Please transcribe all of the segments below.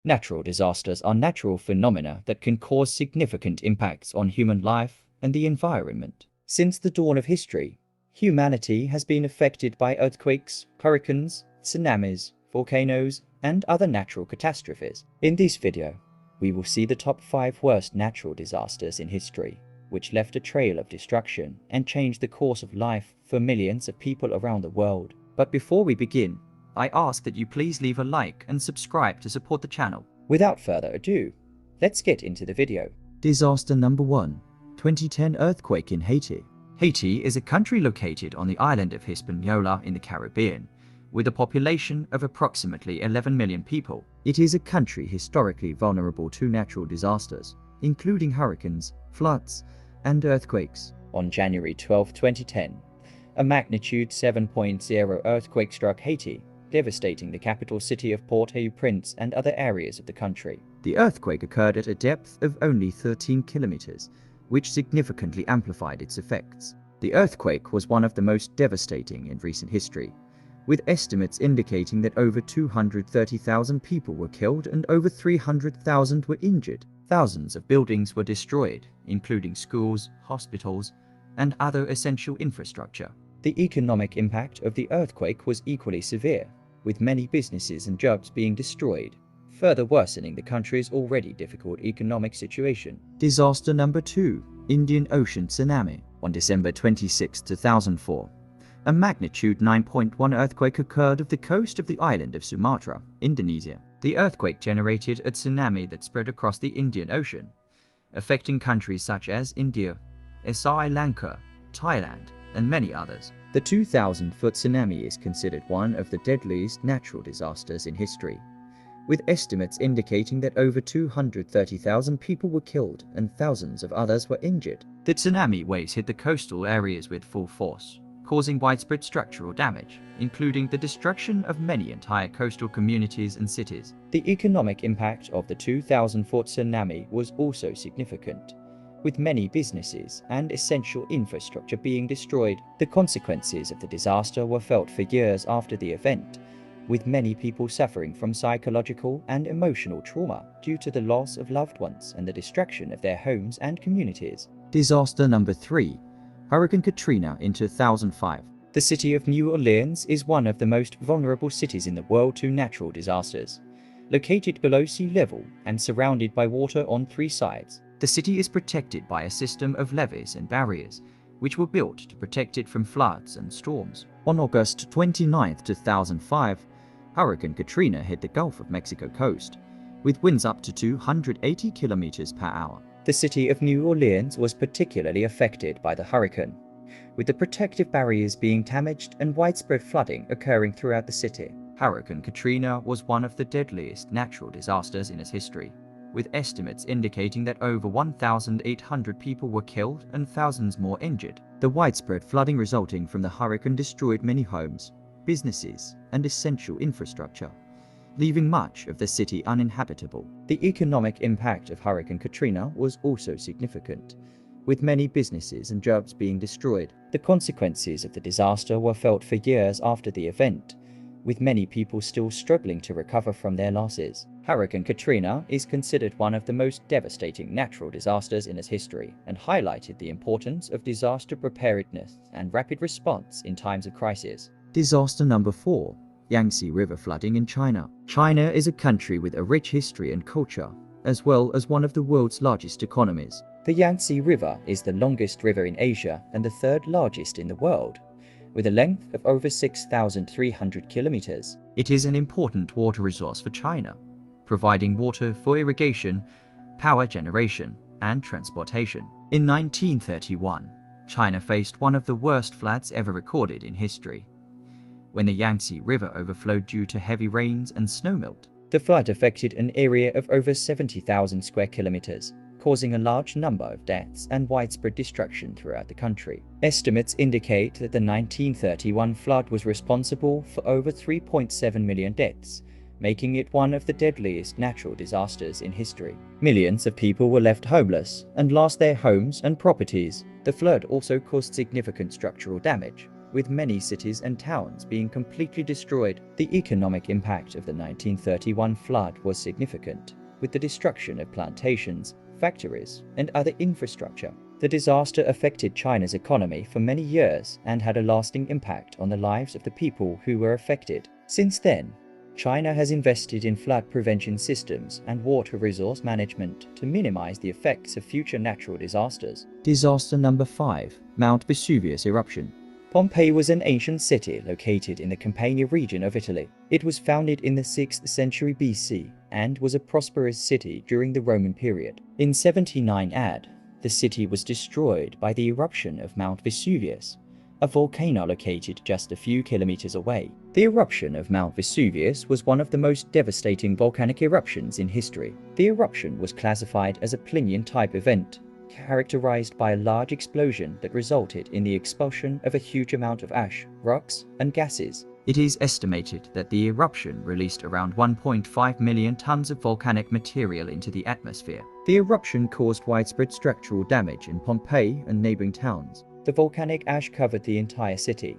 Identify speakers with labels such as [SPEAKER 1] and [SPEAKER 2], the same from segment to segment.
[SPEAKER 1] Natural disasters are natural phenomena that can cause significant impacts on human life and the environment. Since the dawn of history, humanity has been affected by earthquakes, hurricanes, tsunamis, volcanoes, and other natural catastrophes. In this video, we will see the top 5 worst natural disasters in history, which left a trail of destruction and changed the course of life for millions of people around the world. But before we begin, I ask that you please leave a like and subscribe to support the channel. Without further ado, let's get into the video. Disaster number 1. 2010 earthquake in Haiti. Haiti is a country located on the island of Hispaniola in the Caribbean, with a population of approximately 11 million people. It is a country historically vulnerable to natural disasters, including hurricanes, floods, and earthquakes. On January 12, 2010, a magnitude 7.0 earthquake struck Haiti, devastating the capital city of Port-au-Prince and other areas of the country. The earthquake occurred at a depth of only 13 kilometers, which significantly amplified its effects. The earthquake was one of the most devastating in recent history, with estimates indicating that over 230,000 people were killed and over 300,000 were injured. Thousands of buildings were destroyed, including schools, hospitals, and other essential infrastructure. The economic impact of the earthquake was equally severe, with many businesses and jobs being destroyed, further worsening the country's already difficult economic situation. Disaster number 2. Indian Ocean tsunami. On December 26, 2004, a magnitude 9.1 earthquake occurred off the coast of the island of Sumatra, Indonesia. The earthquake generated a tsunami that spread across the Indian Ocean, affecting countries such as India, Sri Lanka, Thailand, and many others. The 2,000-foot tsunami is considered one of the deadliest natural disasters in history, with estimates indicating that over 230,000 people were killed and thousands of others were injured. The tsunami waves hit the coastal areas with full force, causing widespread structural damage, including the destruction of many entire coastal communities and cities. The economic impact of the 2,000-foot tsunami was also significant, with many businesses and essential infrastructure being destroyed. The consequences of the disaster were felt for years after the event, with many people suffering from psychological and emotional trauma due to the loss of loved ones and the destruction of their homes and communities. Disaster number 3. Hurricane Katrina in 2005. The city of New Orleans is one of the most vulnerable cities in the world to natural disasters. Located below sea level and surrounded by water on 3 sides, the city is protected by a system of levees and barriers, which were built to protect it from floods and storms. On August 29, 2005, Hurricane Katrina hit the Gulf of Mexico coast, with winds up to 280 kilometers per hour. The city of New Orleans was particularly affected by the hurricane, with the protective barriers being damaged and widespread flooding occurring throughout the city. Hurricane Katrina was one of the deadliest natural disasters in its history, with estimates indicating that over 1,800 people were killed and thousands more injured. The widespread flooding resulting from the hurricane destroyed many homes, businesses, and essential infrastructure, leaving much of the city uninhabitable. The economic impact of Hurricane Katrina was also significant, with many businesses and jobs being destroyed. The consequences of the disaster were felt for years after the event, with many people still struggling to recover from their losses. Hurricane Katrina is considered one of the most devastating natural disasters in its history and highlighted the importance of disaster preparedness and rapid response in times of crisis. Disaster number 4. Yangtze River flooding in China. China is a country with a rich history and culture, as well as one of the world's largest economies. The Yangtze River is the longest river in Asia and the 3rd largest in the world, with a length of over 6,300 kilometers. It is an important water resource for China, providing water for irrigation, power generation, and transportation. In 1931, China faced one of the worst floods ever recorded in history, when the Yangtze River overflowed due to heavy rains and snowmelt. The flood affected an area of over 70,000 square kilometers, causing a large number of deaths and widespread destruction throughout the country. Estimates indicate that the 1931 flood was responsible for over 3.7 million deaths, making it one of the deadliest natural disasters in history. Millions of people were left homeless and lost their homes and properties. The flood also caused significant structural damage, with many cities and towns being completely destroyed. The economic impact of the 1931 flood was significant, with the destruction of plantations, factories, and other infrastructure. The disaster affected China's economy for many years and had a lasting impact on the lives of the people who were affected. Since then, China has invested in flood prevention systems and water resource management to minimize the effects of future natural disasters. Disaster number 5. Mount Vesuvius eruption. Pompeii was an ancient city located in the Campania region of Italy. It was founded in the 6th century BC and was a prosperous city during the Roman period. In 79 AD, the city was destroyed by the eruption of Mount Vesuvius, a volcano located just a few kilometers away. The eruption of Mount Vesuvius was one of the most devastating volcanic eruptions in history. The eruption was classified as a Plinian-type event, characterized by a large explosion that resulted in the expulsion of a huge amount of ash, rocks, and gases. It is estimated that the eruption released around 1.5 million tons of volcanic material into the atmosphere. The eruption caused widespread structural damage in Pompeii and neighboring towns. The volcanic ash covered the entire city,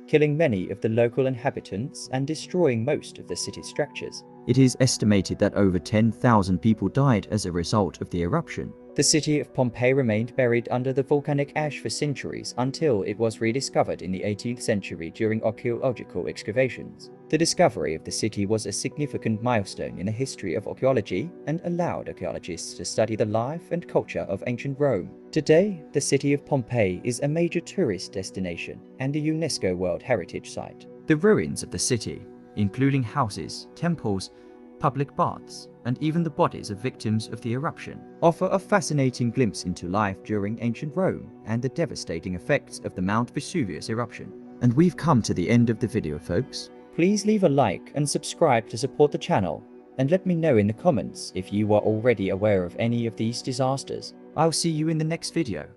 [SPEAKER 1] killing many of the local inhabitants and destroying most of the city's structures. It is estimated that over 10,000 people died as a result of the eruption. The city of Pompeii remained buried under the volcanic ash for centuries until it was rediscovered in the 18th century during archaeological excavations. The discovery of the city was a significant milestone in the history of archaeology and allowed archaeologists to study the life and culture of ancient Rome. Today, the city of Pompeii is a major tourist destination and a UNESCO World Heritage Site. The ruins of the city, including houses, temples, public baths, and even the bodies of victims of the eruption, offer a fascinating glimpse into life during ancient Rome and the devastating effects of the Mount Vesuvius eruption. And we've come to the end of the video, folks. Please leave a like and subscribe to support the channel, and let me know in the comments if you are already aware of any of these disasters. I'll see you in the next video.